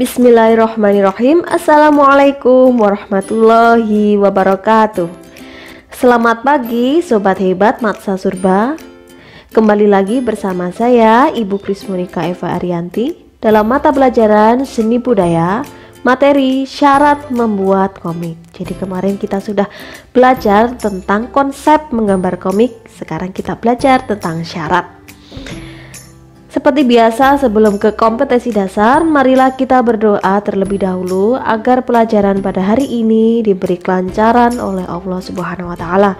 Bismillahirrahmanirrahim. Assalamualaikum warahmatullahi wabarakatuh. Selamat pagi Sobat Hebat Matsa Surba. Kembali lagi bersama saya Ibu Krismonika Eva Arianti dalam mata pelajaran Seni Budaya materi syarat membuat komik. Jadi kemarin kita sudah belajar tentang konsep menggambar komik. Sekarang kita belajar tentang syarat. Seperti biasa, sebelum ke kompetensi dasar, marilah kita berdoa terlebih dahulu agar pelajaran pada hari ini diberi kelancaran oleh Allah Subhanahu wa taala.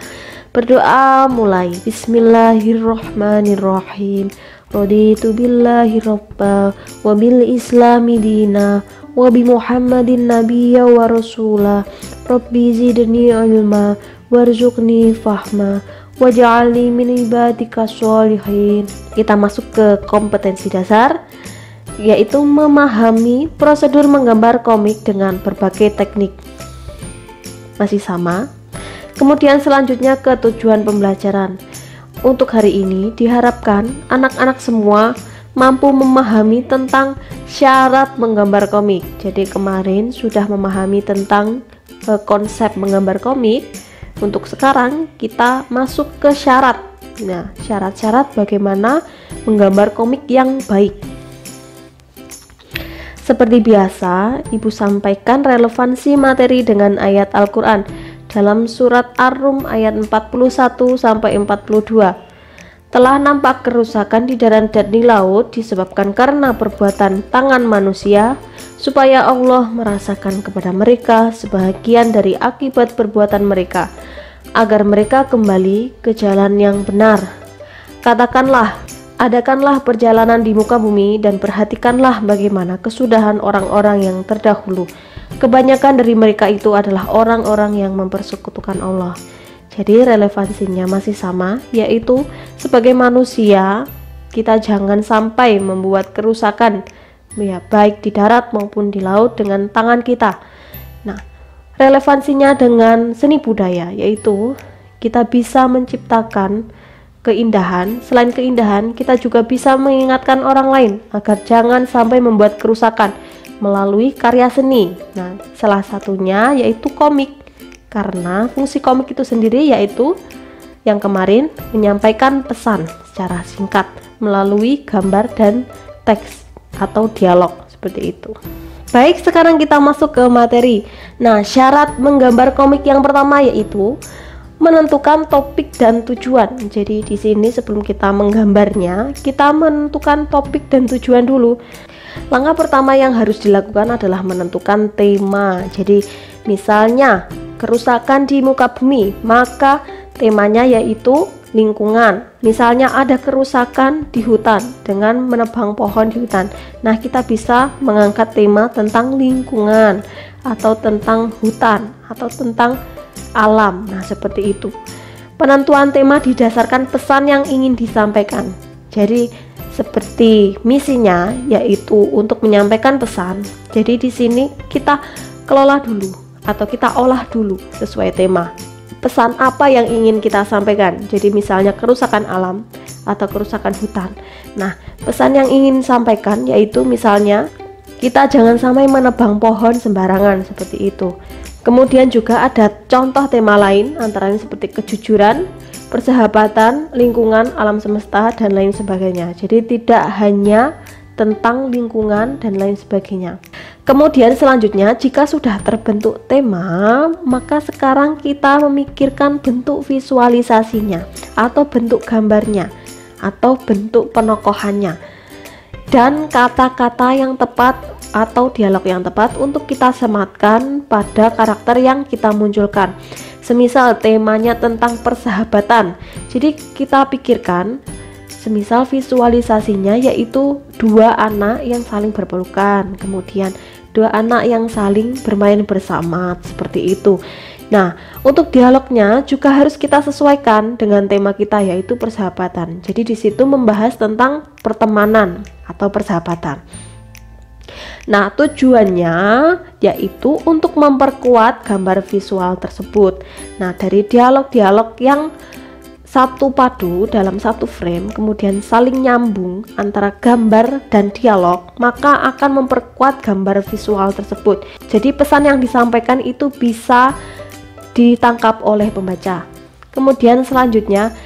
Berdoa mulai. Bismillahirrahmanirrahim. Raditu billahi rabba wa bil islami dina wa bi Muhammadin nabiyya wa rasula. Rabbi zidni ilma warzuqni fahma waj'alni min ibadika sholihin. Kita masuk ke kompetensi dasar, yaitu memahami prosedur menggambar komik dengan berbagai teknik. Masih sama. Kemudian selanjutnya ke tujuan pembelajaran. Untuk hari ini diharapkan anak-anak semua mampu memahami tentang syarat menggambar komik. Jadi kemarin sudah memahami tentang konsep menggambar komik. Untuk sekarang kita masuk ke syarat. Nah, syarat-syarat bagaimana menggambar komik yang baik. Seperti biasa, Ibu sampaikan relevansi materi dengan ayat Al-Quran dalam surat Ar-Rum ayat 41 sampai 42. Telah nampak kerusakan di darat dan di laut disebabkan karena perbuatan tangan manusia, supaya Allah merasakan kepada mereka sebahagian dari akibat perbuatan mereka, agar mereka kembali ke jalan yang benar. Katakanlah, adakanlah perjalanan di muka bumi dan perhatikanlah bagaimana kesudahan orang-orang yang terdahulu. Kebanyakan dari mereka itu adalah orang-orang yang mempersekutukan Allah. Jadi relevansinya masih sama, yaitu sebagai manusia kita jangan sampai membuat kerusakan, ya baik di darat maupun di laut dengan tangan kita. Nah, relevansinya dengan seni budaya, yaitu kita bisa menciptakan keindahan. Selain keindahan, kita juga bisa mengingatkan orang lain agar jangan sampai membuat kerusakan melalui karya seni. Nah, salah satunya yaitu komik. Karena fungsi komik itu sendiri yaitu yang kemarin menyampaikan pesan secara singkat melalui gambar dan teks atau dialog seperti itu. Baik, sekarang kita masuk ke materi. Nah, syarat menggambar komik yang pertama yaitu menentukan topik dan tujuan. Jadi di sini sebelum kita menggambarnya, kita menentukan topik dan tujuan dulu. Langkah pertama yang harus dilakukan adalah menentukan tema. Jadi misalnya kerusakan di muka bumi, maka temanya yaitu lingkungan. Misalnya ada kerusakan di hutan dengan menebang pohon di hutan. Nah, kita bisa mengangkat tema tentang lingkungan atau tentang hutan atau tentang alam. Nah, seperti itu. Penentuan tema didasarkan pesan yang ingin disampaikan. Jadi seperti misinya yaitu untuk menyampaikan pesan. Jadi di sini kita kelola dulu atau kita olah dulu sesuai tema. Pesan apa yang ingin kita sampaikan? Jadi misalnya kerusakan alam atau kerusakan hutan. Nah, pesan yang ingin sampaikan yaitu misalnya kita jangan sampai menebang pohon sembarangan seperti itu. Kemudian juga ada contoh tema lain antara lain seperti kejujuran, persahabatan, lingkungan, alam semesta dan lain sebagainya. Jadi tidak hanya tentang lingkungan dan lain sebagainya. Kemudian selanjutnya, jika sudah terbentuk tema, maka sekarang kita memikirkan bentuk visualisasinya atau bentuk gambarnya atau bentuk penokohannya dan kata-kata yang tepat atau dialog yang tepat untuk kita sematkan pada karakter yang kita munculkan. Semisal temanya tentang persahabatan, jadi kita pikirkan semisal visualisasinya yaitu dua anak yang saling berpelukan, kemudian dua anak yang saling bermain bersama, seperti itu. Nah, untuk dialognya juga harus kita sesuaikan dengan tema kita yaitu persahabatan. Jadi di situ membahas tentang pertemanan atau persahabatan. Nah, tujuannya yaitu untuk memperkuat gambar visual tersebut. Nah, dari dialog-dialog yang satu padu dalam satu frame, kemudian saling nyambung antara gambar dan dialog, maka akan memperkuat gambar visual tersebut. Jadi pesan yang disampaikan itu bisa ditangkap oleh pembaca. Kemudian selanjutnya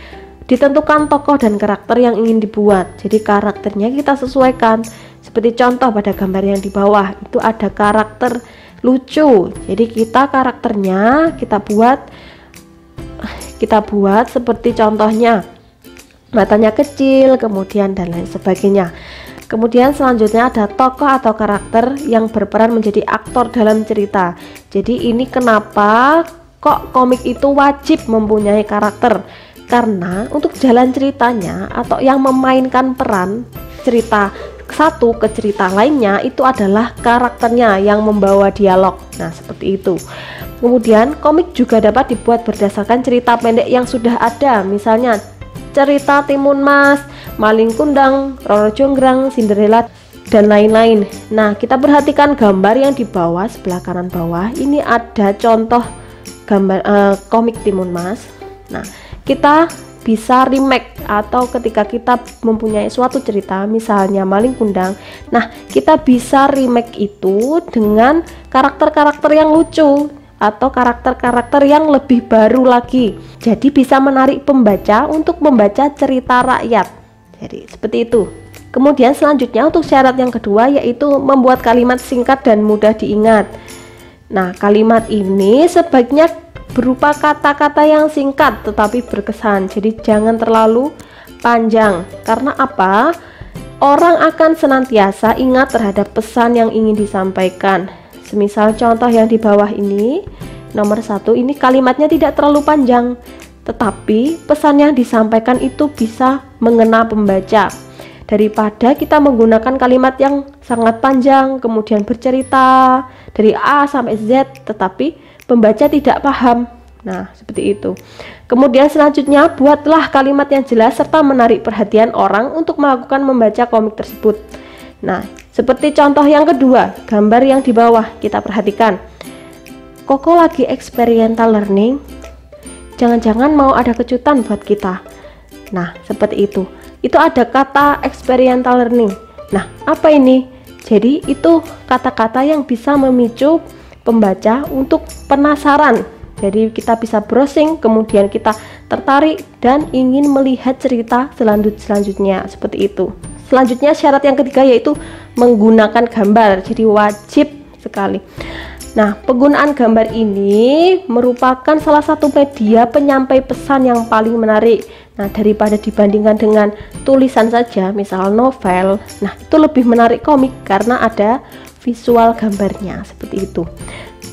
ditentukan tokoh dan karakter yang ingin dibuat. Jadi karakternya kita sesuaikan. Seperti contoh pada gambar yang di bawah, itu ada karakter lucu. Jadi kita karakternya kita buat seperti contohnya matanya kecil, kemudian dan lain sebagainya. Kemudian selanjutnya ada tokoh atau karakter yang berperan menjadi aktor dalam cerita. Jadi ini kenapa kok komik itu wajib mempunyai karakter, karena untuk jalan ceritanya atau yang memainkan peran cerita satu ke cerita lainnya itu adalah karakternya yang membawa dialog. Nah, seperti itu. Kemudian komik juga dapat dibuat berdasarkan cerita pendek yang sudah ada, misalnya cerita Timun Mas, Maling Kundang, Roro Jonggrang, Cinderella, dan lain-lain. Nah, kita perhatikan gambar yang di bawah, sebelah kanan bawah. Ini ada contoh gambar komik Timun Mas. Nah, kita bisa remake atau ketika kita mempunyai suatu cerita, misalnya Maling Kundang, nah kita bisa remake itu dengan karakter-karakter yang lucu atau karakter-karakter yang lebih baru lagi. Jadi bisa menarik pembaca untuk membaca cerita rakyat. Jadi seperti itu. Kemudian selanjutnya untuk syarat yang kedua yaitu membuat kalimat singkat dan mudah diingat. Nah, kalimat ini sebaiknya berupa kata-kata yang singkat tetapi berkesan. Jadi jangan terlalu panjang. Karena apa? Orang akan senantiasa ingat terhadap pesan yang ingin disampaikan. Semisal contoh yang di bawah ini, nomor 1, ini kalimatnya tidak terlalu panjang, tetapi pesan yang disampaikan itu bisa mengena pembaca. Daripada kita menggunakan kalimat yang sangat panjang, kemudian bercerita dari A sampai Z, tetapi pembaca tidak paham. Nah, seperti itu. Kemudian selanjutnya, buatlah kalimat yang jelas serta menarik perhatian orang untuk melakukan membaca komik tersebut. Nah, seperti contoh yang kedua, gambar yang di bawah, kita perhatikan. Koko lagi experiential learning. Jangan-jangan mau ada kejutan buat kita. Nah, seperti itu. Itu ada kata experiential learning. Nah, apa ini? Jadi itu kata-kata yang bisa memicu pembaca untuk penasaran. Jadi kita bisa browsing, kemudian kita tertarik dan ingin melihat cerita selanjutnya, seperti itu. Selanjutnya syarat yang ketiga yaitu menggunakan gambar. Jadi wajib sekali. Nah, penggunaan gambar ini merupakan salah satu media penyampai pesan yang paling menarik. Nah, daripada dibandingkan dengan tulisan saja, misal novel, nah itu lebih menarik komik karena ada visual gambarnya, seperti itu.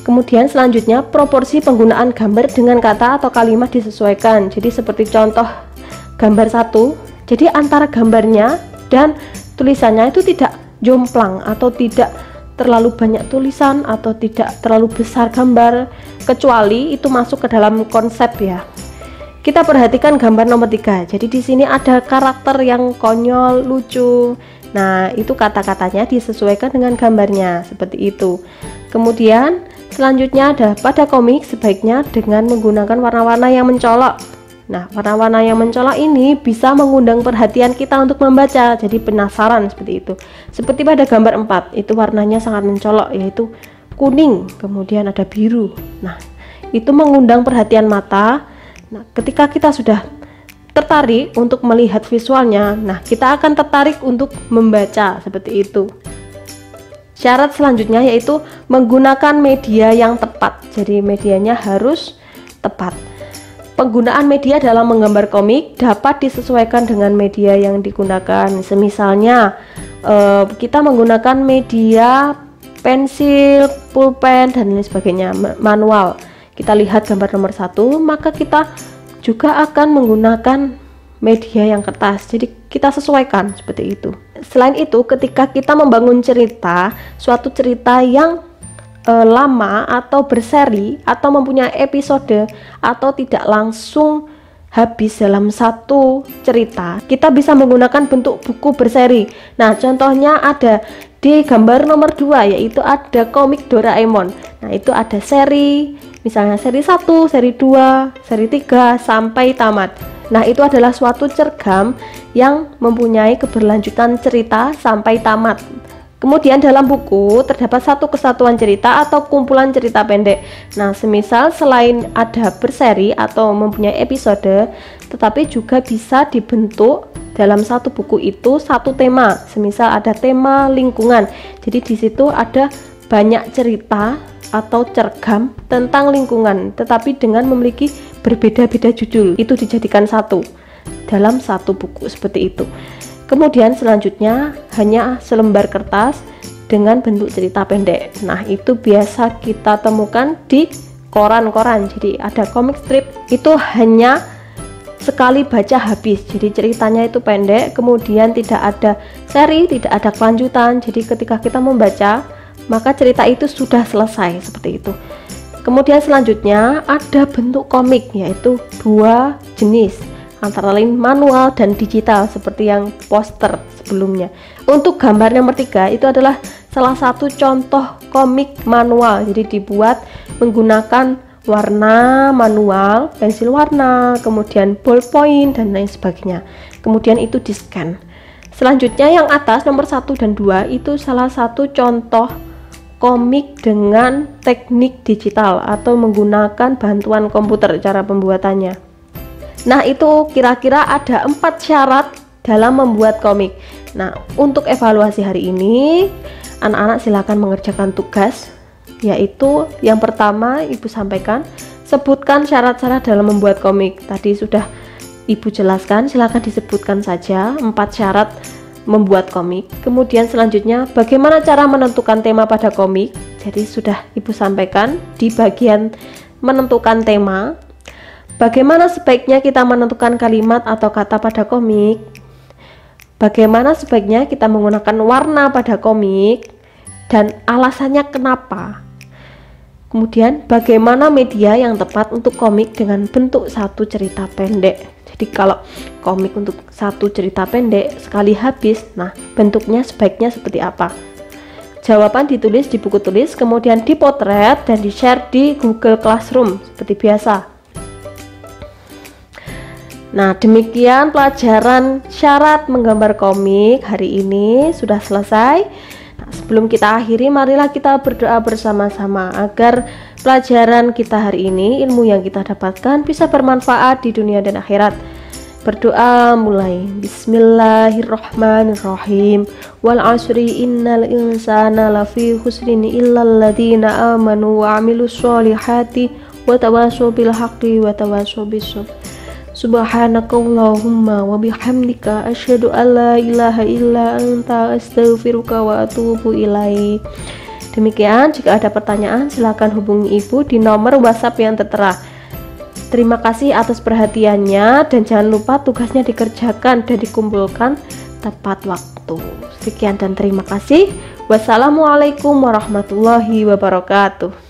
Kemudian selanjutnya proporsi penggunaan gambar dengan kata atau kalimat disesuaikan. Jadi seperti contoh gambar 1, jadi antara gambarnya dan tulisannya itu tidak jomplang atau tidak terlalu banyak tulisan atau tidak terlalu besar gambar, kecuali itu masuk ke dalam konsep ya. Kita perhatikan gambar nomor 3. Jadi di sini ada karakter yang konyol, lucu. Nah, itu kata-katanya disesuaikan dengan gambarnya, seperti itu. Kemudian selanjutnya ada pada komik sebaiknya dengan menggunakan warna-warna yang mencolok. Nah, warna-warna yang mencolok ini bisa mengundang perhatian kita untuk membaca, jadi penasaran seperti itu. Seperti pada gambar 4, itu warnanya sangat mencolok, yaitu kuning, kemudian ada biru. Nah, itu mengundang perhatian mata. Nah, ketika kita sudah tertarik untuk melihat visualnya, nah kita akan tertarik untuk membaca, seperti itu. Syarat selanjutnya yaitu menggunakan media yang tepat. Jadi medianya harus tepat. Penggunaan media dalam menggambar komik dapat disesuaikan dengan media yang digunakan. Semisalnya kita menggunakan media pensil, pulpen, dan lain sebagainya, manual. Kita lihat gambar nomor 1, maka kita juga akan menggunakan media yang kertas. Jadi kita sesuaikan seperti itu. Selain itu, ketika kita membangun cerita, suatu cerita yang lama atau berseri atau mempunyai episode atau tidak langsung habis dalam satu cerita, kita bisa menggunakan bentuk buku berseri. Nah, contohnya ada di gambar nomor 2, yaitu ada komik Doraemon. Nah, itu ada seri, misalnya seri 1, seri 2, seri 3 sampai tamat. Nah, itu adalah suatu cergam yang mempunyai keberlanjutan cerita sampai tamat. Kemudian dalam buku terdapat satu kesatuan cerita atau kumpulan cerita pendek. Nah, semisal selain ada berseri atau mempunyai episode, tetapi juga bisa dibentuk dalam satu buku itu satu tema. Semisal ada tema lingkungan. Jadi di situ ada banyak cerita atau cergam tentang lingkungan, tetapi dengan memiliki berbeda-beda judul. Itu dijadikan satu dalam satu buku seperti itu. Kemudian selanjutnya hanya selembar kertas dengan bentuk cerita pendek. Nah, itu biasa kita temukan di koran-koran. Jadi ada comic strip, itu hanya sekali baca habis. Jadi ceritanya itu pendek, kemudian tidak ada seri, tidak ada kelanjutan. Jadi ketika kita membaca, maka cerita itu sudah selesai seperti itu. Kemudian selanjutnya ada bentuk komik, yaitu dua jenis, antara lain manual dan digital seperti yang poster sebelumnya. Untuk gambar nomor 3 itu adalah salah satu contoh komik manual. Jadi dibuat menggunakan warna manual, pensil warna, kemudian ballpoint dan lain sebagainya. Kemudian itu di scan. Selanjutnya yang atas nomor 1 dan 2 itu salah satu contoh komik dengan teknik digital atau menggunakan bantuan komputer cara pembuatannya. Nah, itu kira-kira ada 4 syarat dalam membuat komik. Nah, untuk evaluasi hari ini, anak-anak silakan mengerjakan tugas, yaitu yang pertama Ibu sampaikan, sebutkan syarat-syarat dalam membuat komik. Tadi sudah Ibu jelaskan, silakan disebutkan saja 4 syarat membuat komik. Kemudian selanjutnya, bagaimana cara menentukan tema pada komik? Jadi sudah Ibu sampaikan di bagian menentukan tema. Bagaimana sebaiknya kita menentukan kalimat atau kata pada komik? Bagaimana sebaiknya kita menggunakan warna pada komik dan alasannya kenapa? Kemudian bagaimana media yang tepat untuk komik dengan bentuk satu cerita pendek? Jadi kalau komik untuk satu cerita pendek sekali habis, nah bentuknya sebaiknya seperti apa? Jawaban ditulis di buku tulis, kemudian dipotret dan di-share di Google Classroom seperti biasa. Nah, demikian pelajaran syarat menggambar komik hari ini sudah selesai. Nah, sebelum kita akhiri, marilah kita berdoa bersama-sama agar pelajaran kita hari ini, ilmu yang kita dapatkan bisa bermanfaat di dunia dan akhirat. Berdoa mulai. Bismillahirrahmanirrahim. Wal asri innal insana lafi khusrin illal ladzina amanu wa amilus solihati wa tawassaw bil haqqi wa tawassaw bis sabr. Subhanakallahumma wa bihamdika asyhadu an la ilaha illa anta astaghfiruka wa atubu ilaik. Demikian, jika ada pertanyaan silakan hubungi Ibu di nomor WhatsApp yang tertera. Terima kasih atas perhatiannya dan jangan lupa tugasnya dikerjakan dan dikumpulkan tepat waktu. Sekian dan terima kasih. Wassalamualaikum warahmatullahi wabarakatuh.